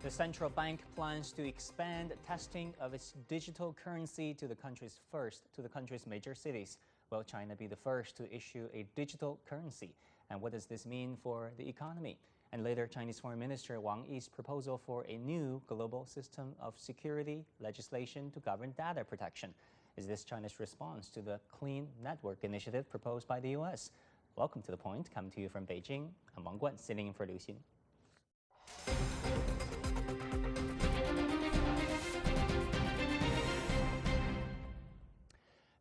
The central bank plans to expand testing of its digital currency to the country's major cities. Will China be the first to issue a digital currency? And what does this mean for the economy? And later, Chinese Foreign Minister Wang Yi's proposal for a new global system of security legislation to govern data protection. Is this China's response to the Clean Network initiative proposed by the U.S.? Welcome to The Point, coming to you from Beijing. I'm Wang Guan, sitting in for Liu Xin.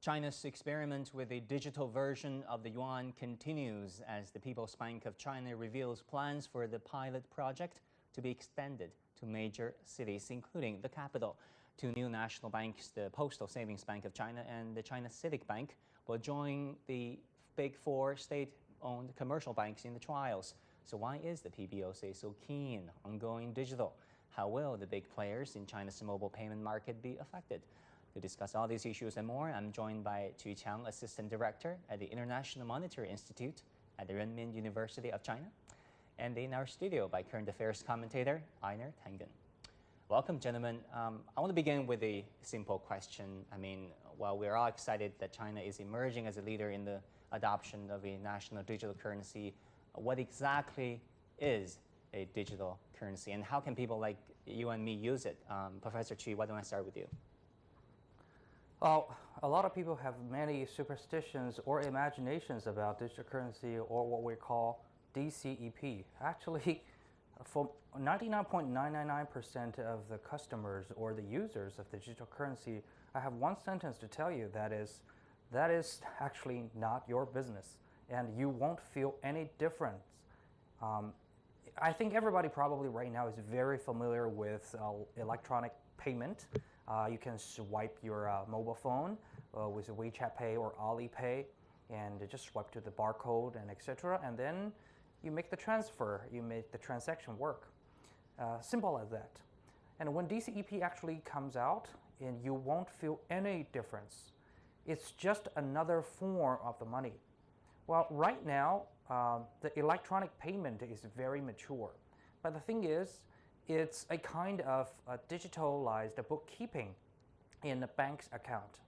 China's experiment with a digital version of the yuan continues as the People's Bank of China reveals plans for the pilot project to be extended to major cities, including the capital. Two new national banks, the Postal Savings Bank of China and the China Civic Bank, will join the big four state-owned commercial banks in the trials. So why is the PBOC so keen on going digital? How will the big players in China's mobile payment market be affected? To discuss all these issues and more, I'm joined by QIANG Assistant Director at the International Monetary Institute at the Renmin University of China, and in our studio by current affairs commentator EINAR TANGEN. Welcome, gentlemen. I want to begin with a simple question. While we're all excited that China is emerging as a leader in the adoption of a national digital currency, what exactly is a digital currency, and how can people like you and me use it? Professor Qi, why don't I start with you? Well, a lot of people have many superstitions or imaginations about digital currency, or what we call DCEP. Actually, for 99.999% of the customers or the users of digital currency, I have one sentence to tell you, that is actually not your business, and you won't feel any difference. I think everybody probably right now is very familiar with electronic payment. You can swipe your mobile phone with WeChat Pay or Alipay, and just swipe to the barcode and etc. And then you make the transfer, you make the transaction work. Simple as that. And when DCEP actually comes out, and you won't feel any difference. It's just another form of the money. Well, right now, the electronic payment is very mature. But the thing is, it's a kind of digitalized bookkeeping in a bank's account.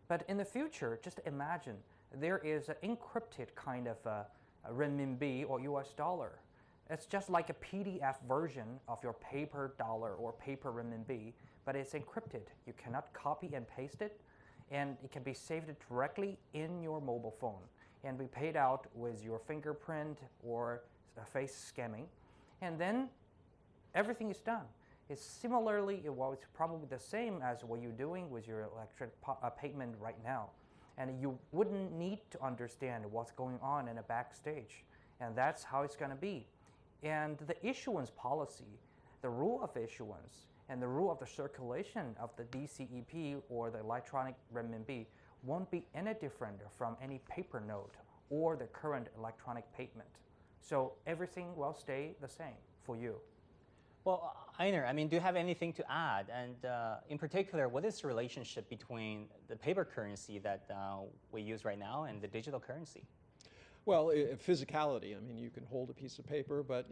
But in the future, just imagine there is an encrypted kind of a renminbi or US dollar. It's just like a PDF version of your paper dollar or paper renminbi, but it's encrypted. You cannot copy and paste it, and it can be saved directly in your mobile phone and be paid out with your fingerprint or face scanning. And then everything is done. It's similarly, well, it's probably the same as what you're doing with your electronic payment right now. And you wouldn't need to understand what's going on in a backstage. And that's how it's going to be. And the issuance policy, the rule of issuance, and the rule of the circulation of the DCEP or the electronic renminbi won't be any different from any paper note or the current electronic payment. So everything will stay the same for you. Well, EINAR, do you have anything to add? And in particular, what is the relationship between the paper currency that we use right now and the digital currency? Well, physicality. You can hold a piece of paper, but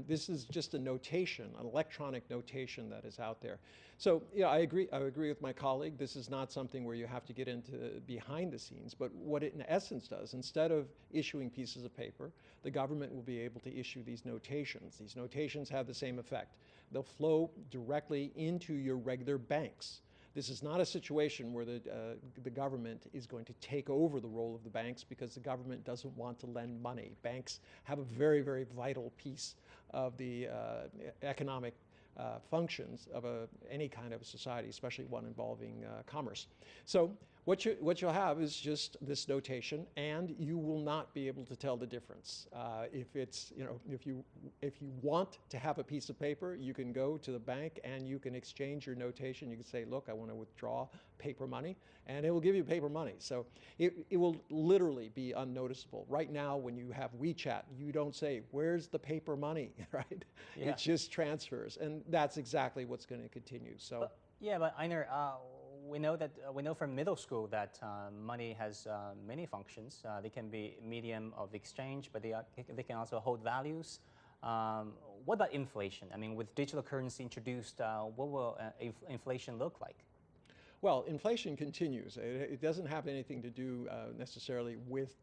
this is just a notation, an electronic notation that is out there. So yeah, I agree with my colleague. This is not something where you have to get into behind the scenes, but what it in essence does, instead of issuing pieces of paper, the government will be able to issue these notations. These notations have the same effect. They'll flow directly into your regular banks. This is not a situation where the government is going to take over the role of the banks, because the government doesn't want to lend money. Banks have a very, very vital piece of the economic functions of any kind of society, especially one involving commerce. So what you'll have is just this notation, and you will not be able to tell the difference. If you want to have a piece of paper, you can go to the bank and you can exchange your notation. You can say, look, I want to withdraw paper money, and it will give you paper money. So it will literally be unnoticeable. Right now, when you have WeChat, you don't say, where's the paper money, right? Yeah. It just transfers, and that's exactly what's going to continue. So. But EINAR, we know from middle school that money has many functions. They can be medium of exchange, but they can also hold values. What about inflation? I mean, with digital currency introduced, what will inflation look like? Well, inflation continues. It doesn't have anything to do necessarily with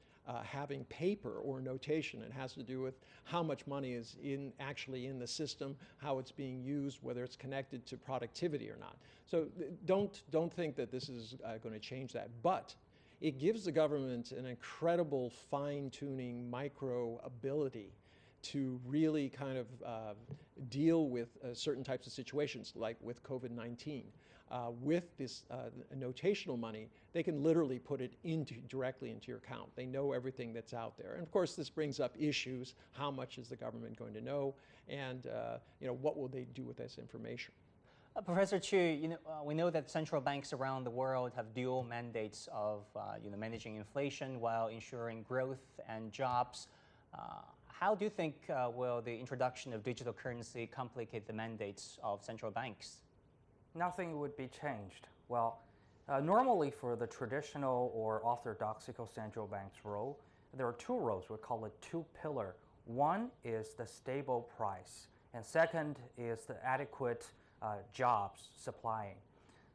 having paper or notation. It has to do with how much money is actually in the system, how it's being used, whether it's connected to productivity or not. So don't think that this is going to change that. But it gives the government an incredible fine-tuning micro ability to really kind of deal with certain types of situations, like with COVID-19. With this notational money, they can literally put it directly into your account. They know everything that's out there. And of course, this brings up issues. How much is the government going to know? And what will they do with this information? Professor Chu, we know that central banks around the world have dual mandates of managing inflation while ensuring growth and jobs. How do you think will the introduction of digital currency complicate the mandates of central banks? Nothing would be changed. Well, normally for the traditional or orthodoxical central bank's role, there are two roles. We call it two-pillar. One is the stable price, and second is the adequate jobs supplying.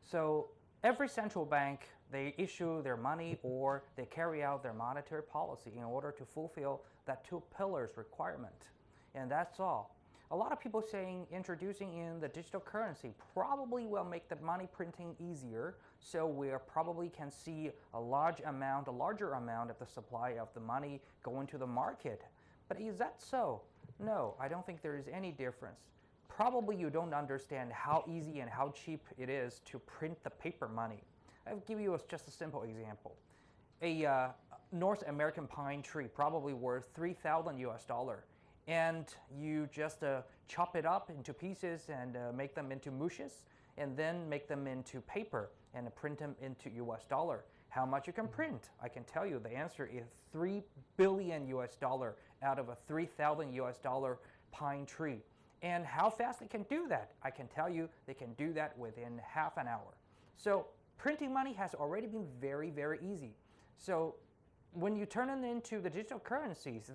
So every central bank, they issue their money or they carry out their monetary policy in order to fulfill that two pillars requirement. And that's all. A lot of people saying introducing in the digital currency probably will make the money printing easier, so we probably can see a larger amount of the supply of the money going to the market. But is that so? No, I don't think there is any difference. Probably you don't understand how easy and how cheap it is to print the paper money. I'll give you just a simple example. A North American pine tree probably worth $3,000 US. And you just chop it up into pieces and make them into mushes, and then make them into paper and print them into US dollar. How much you can print? I can tell you the answer is $3 billion US out of a $3,000 US pine tree. And how fast they can do that? I can tell you they can do that within half an hour. So printing money has already been very, very easy. So when you turn it into the digital currencies,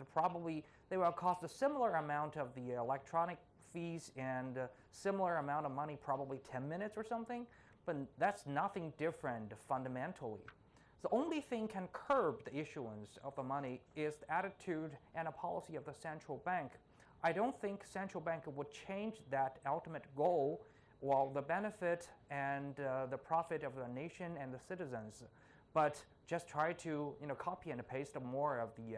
they will cost a similar amount of the electronic fees and similar amount of money, probably 10 minutes or something, but that's nothing different fundamentally. The only thing can curb the issuance of the money is the attitude and a policy of the central bank. I don't think central bank would change that ultimate goal while the benefit and the profit of the nation and the citizens, but just try to copy and paste more of the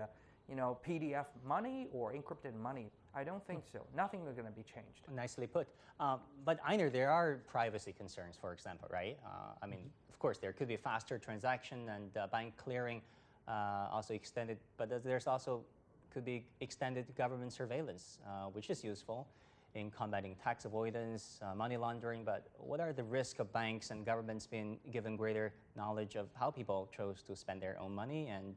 PDF money or encrypted money. I don't think so. Nothing is going to be changed. Nicely put. But EINAR, there are privacy concerns, for example, right? I mean, of course, there could be faster transaction and bank clearing also extended, but there's also could be extended government surveillance, which is useful in combating tax avoidance, money laundering. But what are the risks of banks and governments being given greater knowledge of how people chose to spend their own money, and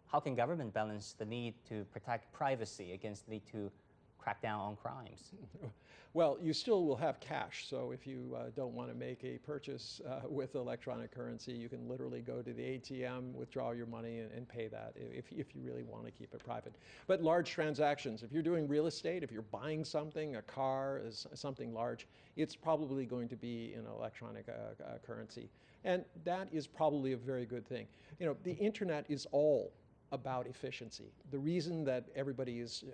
how can government balance the need to protect privacy against the need to crack down on crimes? Well, you still will have cash. So if you don't want to make a purchase with electronic currency, you can literally go to the ATM, withdraw your money, and pay that if you really want to keep it private. But large transactions, if you're doing real estate, if you're buying something, a car, something large, it's probably going to be in electronic currency. And that is probably a very good thing. The internet is all about efficiency. The reason that everybody is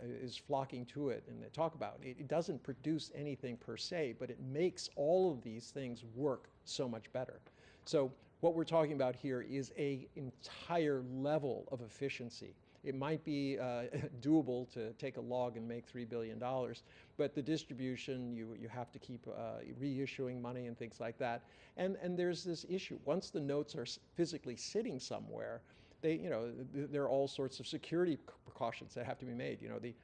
flocking to it and they talk about it, it doesn't produce anything per se, but it makes all of these things work so much better. So what we're talking about here is an entire level of efficiency. It might be doable to take a log and make $3 billion, but the distribution, you have to keep reissuing money and things like that. And there's this issue. Once the notes are physically sitting somewhere, there are all sorts of security precautions that have to be made.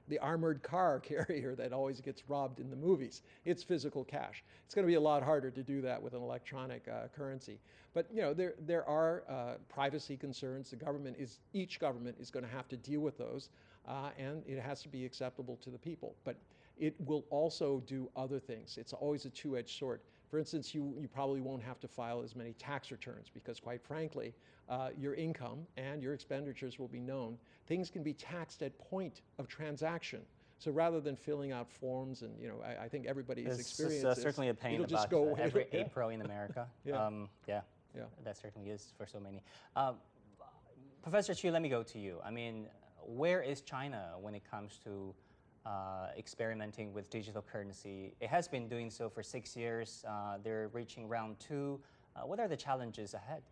The armored car carrier that always gets robbed in the movies, it's physical cash. It's going to be a lot harder to do that with an electronic currency. But there are privacy concerns. Each government is going to have to deal with those, and it has to be acceptable to the people. But it will also do other things. It's always a two-edged sword. For instance, you probably won't have to file as many tax returns because, quite frankly, your income and your expenditures will be known. Things can be taxed at point of transaction. So rather than filling out forms, and I think everybody's experience is certainly a pain it'll just about go away. every April in America. Yeah. Yeah, that certainly is for so many. Professor Chu, let me go to you. I mean, where is China when it comes to experimenting with digital currency? It has been doing so for 6 years. They're reaching round 2. What are the challenges ahead?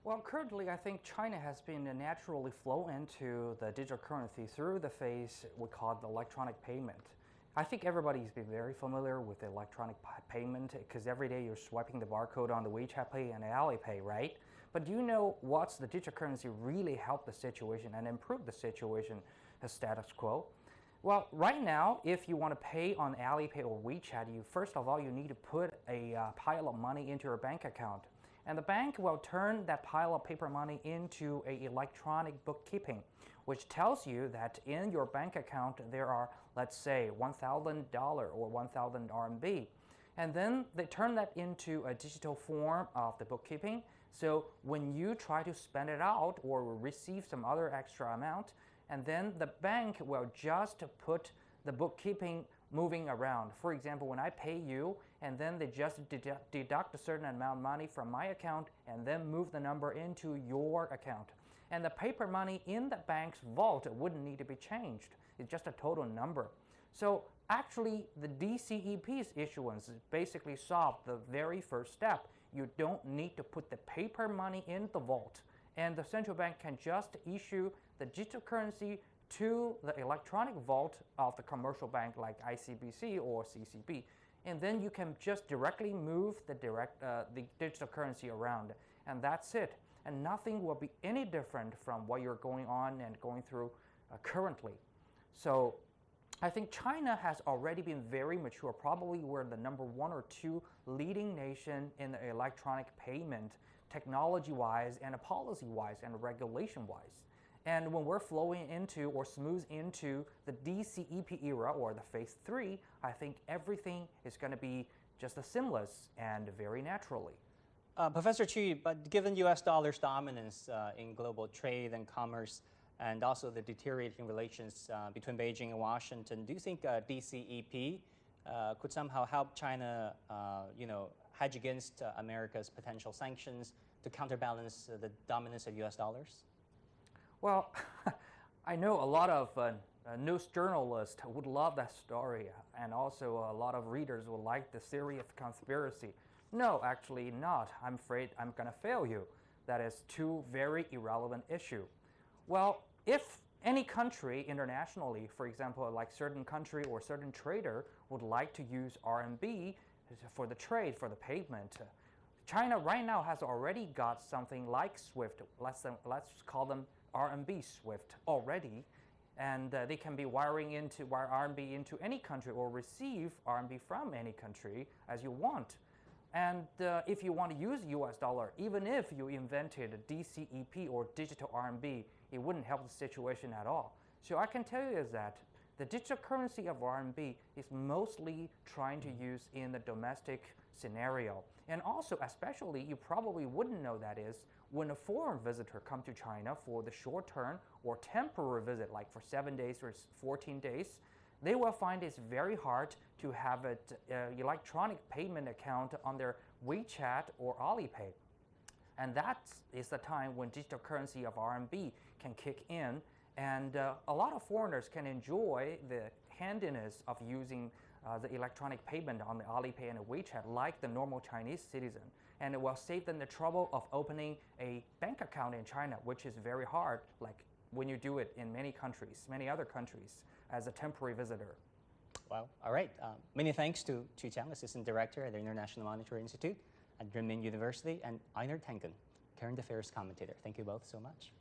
Well, currently, I think China has been naturally flow into the digital currency through the phase we call the electronic payment. I think everybody's been very familiar with electronic payment because every day you're swiping the barcode on the WeChat Pay and the Alipay, right? But do you know what's the digital currency really help the situation and improve the situation, the status quo? Well, right now, if you want to pay on Alipay or WeChat, first of all, you need to put a pile of money into your bank account. And the bank will turn that pile of paper money into an electronic bookkeeping, which tells you that in your bank account there are, let's say, $1,000 or 1,000 RMB. And then they turn that into a digital form of the bookkeeping. So when you try to spend it out or receive some other extra amount, and then the bank will just put the bookkeeping moving around. For example, when I pay you, and then they just deduct a certain amount of money from my account and then move the number into your account. And the paper money in the bank's vault wouldn't need to be changed. It's just a total number. So actually, the DCEP's issuance basically solved the very first step. You don't need to put the paper money in the vault. And the central bank can just issue the digital currency to the electronic vault of the commercial bank like ICBC or CCB. And then you can just directly move the digital currency around. And that's it. And nothing will be any different from what you're going on and going through currently. So I think China has already been very mature. Probably we're the number 1 or 2 leading nation in the electronic payment, technology-wise and policy-wise and regulation-wise. And when we're flowing into or smooth into the DCEP era or the phase 3, I think everything is going to be just as seamless and very naturally. Professor Chu, but given U.S. dollar's dominance in global trade and commerce, and also the deteriorating relations between Beijing and Washington, do you think DCEP could somehow help China, hedge against America's potential sanctions to counterbalance the dominance of U.S. dollars? Well, I know a lot of news journalists would love that story, and also a lot of readers would like the theory of conspiracy. No, actually not. I'm afraid I'm going to fail you. That is 2 very irrelevant issues. Well, if any country internationally, for example, like certain country or certain trader would like to use RMB for the trade, for the payment, China right now has already got something like SWIFT. Let's call them RMB SWIFT already, and they can be wire RMB into any country or receive RMB from any country as you want. And if you want to use US dollar, even if you invented a DCEP or digital RMB, it wouldn't help the situation at all. So I can tell you is that the digital currency of RMB is mostly trying to use in the domestic scenario. And also, especially, you probably wouldn't know that is, when a foreign visitor comes to China for the short term or temporary visit, like for 7 days or 14 days, they will find it's very hard to have an electronic payment account on their WeChat or Alipay. And that is the time when digital currency of RMB can kick in, and a lot of foreigners can enjoy the handiness of using the electronic payment on the Alipay and the WeChat like the normal Chinese citizen. And it will save them the trouble of opening a bank account in China, which is very hard, like when you do it in many countries, many other countries, as a temporary visitor. Wow. All right. Many thanks to Chu Qiang, Assistant Director at the International Monetary Institute at Renmin University, and EINAR TANGEN, Current Affairs Commentator. Thank you both so much.